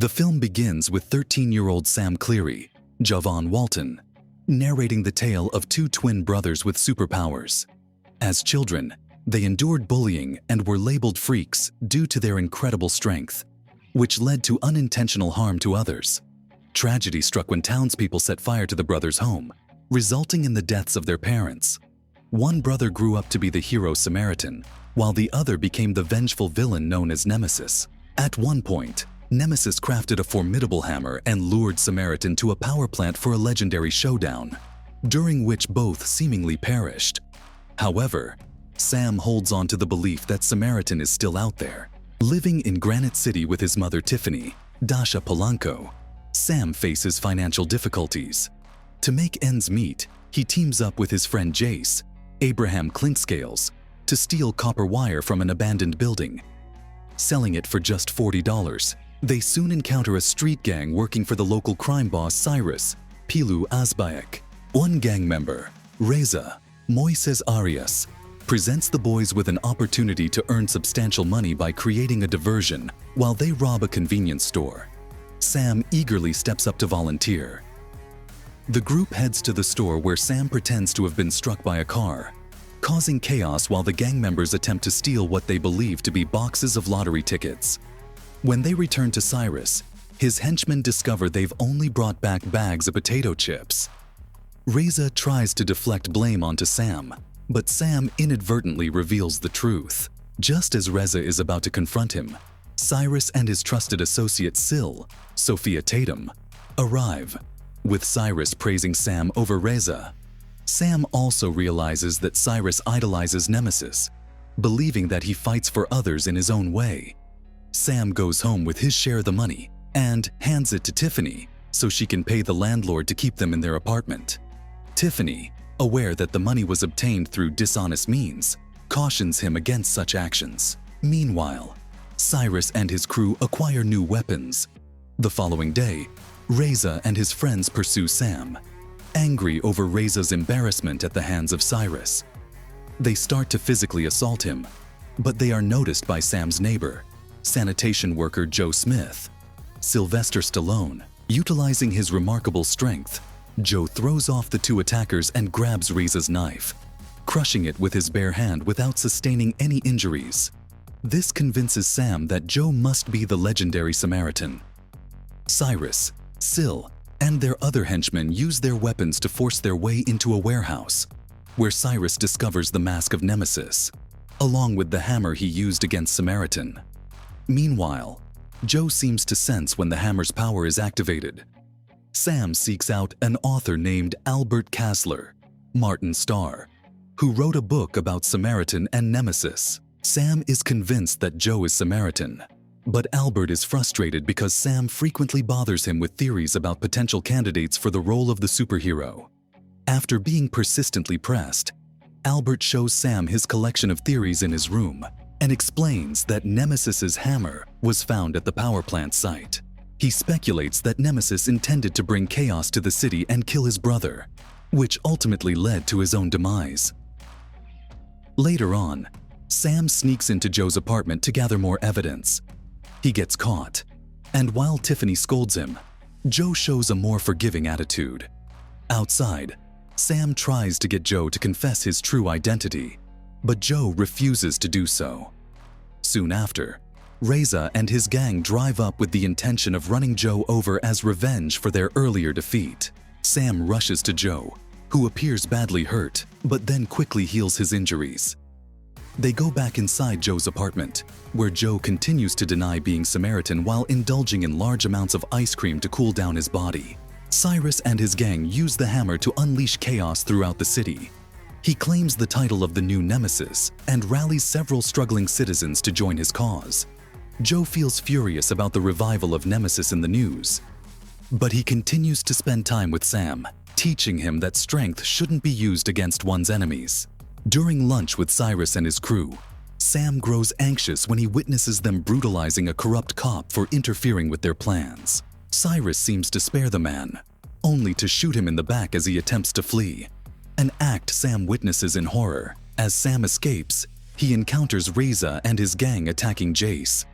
The film begins with 13-year-old Sam Cleary, Javon Walton, narrating the tale of two twin brothers with superpowers. As children, they endured bullying and were labeled freaks due to their incredible strength, which led to unintentional harm to others. Tragedy struck when townspeople set fire to the brothers' home, resulting in the deaths of their parents. One brother grew up to be the hero Samaritan, while the other became the vengeful villain known as Nemesis. At one point, Nemesis crafted a formidable hammer and lured Samaritan to a power plant for a legendary showdown, during which both seemingly perished. However, Sam holds on to the belief that Samaritan is still out there. Living in Granite City with his mother Tiffany, Dasha Polanco, Sam faces financial difficulties. To make ends meet, he teams up with his friend Jace, Abraham Clinkscales, to steal copper wire from an abandoned building. Selling it for just $40, they soon encounter a street gang working for the local crime boss Cyrus, Pilu Azbayek. One gang member, Reza, Moises Arias, presents the boys with an opportunity to earn substantial money by creating a diversion while they rob a convenience store. Sam eagerly steps up to volunteer. The group heads to the store where Sam pretends to have been struck by a car, causing chaos while the gang members attempt to steal what they believe to be boxes of lottery tickets. When they return to Cyrus, his henchmen discover they've only brought back bags of potato chips. Reza tries to deflect blame onto Sam, but Sam inadvertently reveals the truth. Just as Reza is about to confront him, Cyrus and his trusted associate Syl, Sophia Tatum, arrive, with Cyrus praising Sam over Reza. Sam also realizes that Cyrus idolizes Nemesis, believing that he fights for others in his own way. Sam goes home with his share of the money and hands it to Tiffany so she can pay the landlord to keep them in their apartment. Tiffany, aware that the money was obtained through dishonest means, cautions him against such actions. Meanwhile, Cyrus and his crew acquire new weapons. The following day, Reza and his friends pursue Sam, angry over Reza's embarrassment at the hands of Cyrus. They start to physically assault him, but they are noticed by Sam's neighbor, sanitation worker Joe Smith. Sylvester Stallone, utilizing his remarkable strength, Joe throws off the two attackers and grabs Reza's knife, crushing it with his bare hand without sustaining any injuries. This convinces Sam that Joe must be the legendary Samaritan. Cyrus, Syl, and their other henchmen use their weapons to force their way into a warehouse, where Cyrus discovers the mask of Nemesis, along with the hammer he used against Samaritan. Meanwhile, Joe seems to sense when the hammer's power is activated. Sam seeks out an author named Albert Kasler, Martin Starr, who wrote a book about Samaritan and Nemesis. Sam is convinced that Joe is Samaritan, but Albert is frustrated because Sam frequently bothers him with theories about potential candidates for the role of the superhero. After being persistently pressed, Albert shows Sam his collection of theories in his room and explains that Nemesis's hammer was found at the power plant site. He speculates that Nemesis intended to bring chaos to the city and kill his brother, which ultimately led to his own demise. Later on, Sam sneaks into Joe's apartment to gather more evidence. He gets caught, and while Tiffany scolds him, Joe shows a more forgiving attitude. Outside, Sam tries to get Joe to confess his true identity, but Joe refuses to do so. Soon after, Reza and his gang drive up with the intention of running Joe over as revenge for their earlier defeat. Sam rushes to Joe, who appears badly hurt, but then quickly heals his injuries. They go back inside Joe's apartment, where Joe continues to deny being Samaritan while indulging in large amounts of ice cream to cool down his body. Cyrus and his gang use the hammer to unleash chaos throughout the city. He claims the title of the new Nemesis and rallies several struggling citizens to join his cause. Joe feels furious about the revival of Nemesis in the news, but he continues to spend time with Sam, teaching him that strength shouldn't be used against one's enemies. During lunch with Cyrus and his crew, Sam grows anxious when he witnesses them brutalizing a corrupt cop for interfering with their plans. Cyrus seems to spare the man, only to shoot him in the back as he attempts to flee, an act Sam witnesses in horror. As Sam escapes, he encounters Reza and his gang attacking Jace.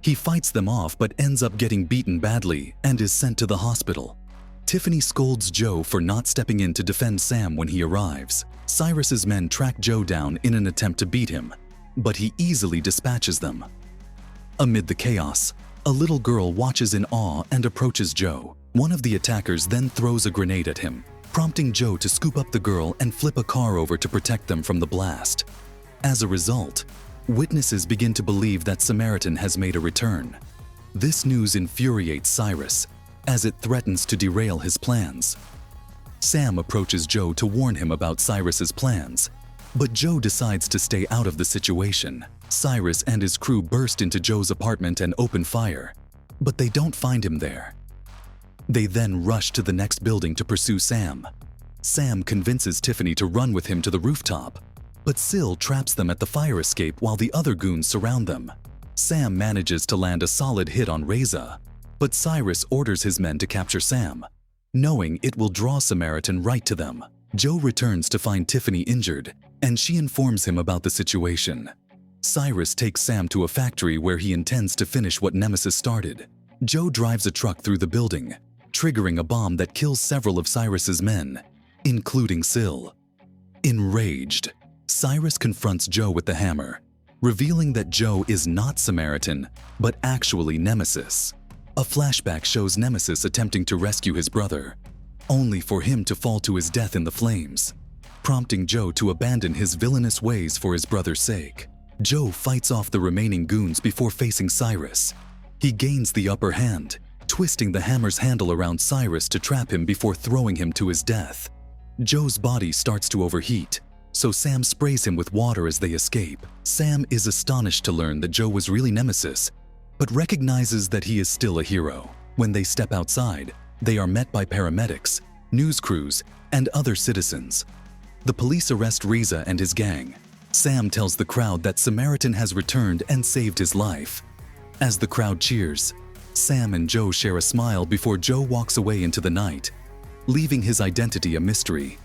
He fights them off but ends up getting beaten badly and is sent to the hospital. Tiffany scolds Joe for not stepping in to defend Sam when he arrives. Cyrus's men track Joe down in an attempt to beat him, but he easily dispatches them. Amid the chaos, a little girl watches in awe and approaches Joe. One of the attackers then throws a grenade at him, prompting Joe to scoop up the girl and flip a car over to protect them from the blast. As a result, witnesses begin to believe that Samaritan has made a return. This news infuriates Cyrus, as it threatens to derail his plans. Sam approaches Joe to warn him about Cyrus's plans, but Joe decides to stay out of the situation. Cyrus and his crew burst into Joe's apartment and open fire, but they don't find him there. They then rush to the next building to pursue Sam. Sam convinces Tiffany to run with him to the rooftop, but Syl traps them at the fire escape while the other goons surround them. Sam manages to land a solid hit on Reza, but Cyrus orders his men to capture Sam, knowing it will draw Samaritan right to them. Joe returns to find Tiffany injured, and she informs him about the situation. Cyrus takes Sam to a factory where he intends to finish what Nemesis started. Joe drives a truck through the building, triggering a bomb that kills several of Cyrus's men, including Syl. Enraged, Cyrus confronts Joe with the hammer, revealing that Joe is not Samaritan, but actually Nemesis. A flashback shows Nemesis attempting to rescue his brother, only for him to fall to his death in the flames, prompting Joe to abandon his villainous ways for his brother's sake. Joe fights off the remaining goons before facing Cyrus. He gains the upper hand, twisting the hammer's handle around Cyrus to trap him before throwing him to his death. Joe's body starts to overheat, so Sam sprays him with water as they escape. Sam is astonished to learn that Joe was really Nemesis, but recognizes that he is still a hero. When they step outside, they are met by paramedics, news crews, and other citizens. The police arrest Reza and his gang. Sam tells the crowd that Samaritan has returned and saved his life. As the crowd cheers, Sam and Joe share a smile before Joe walks away into the night, leaving his identity a mystery.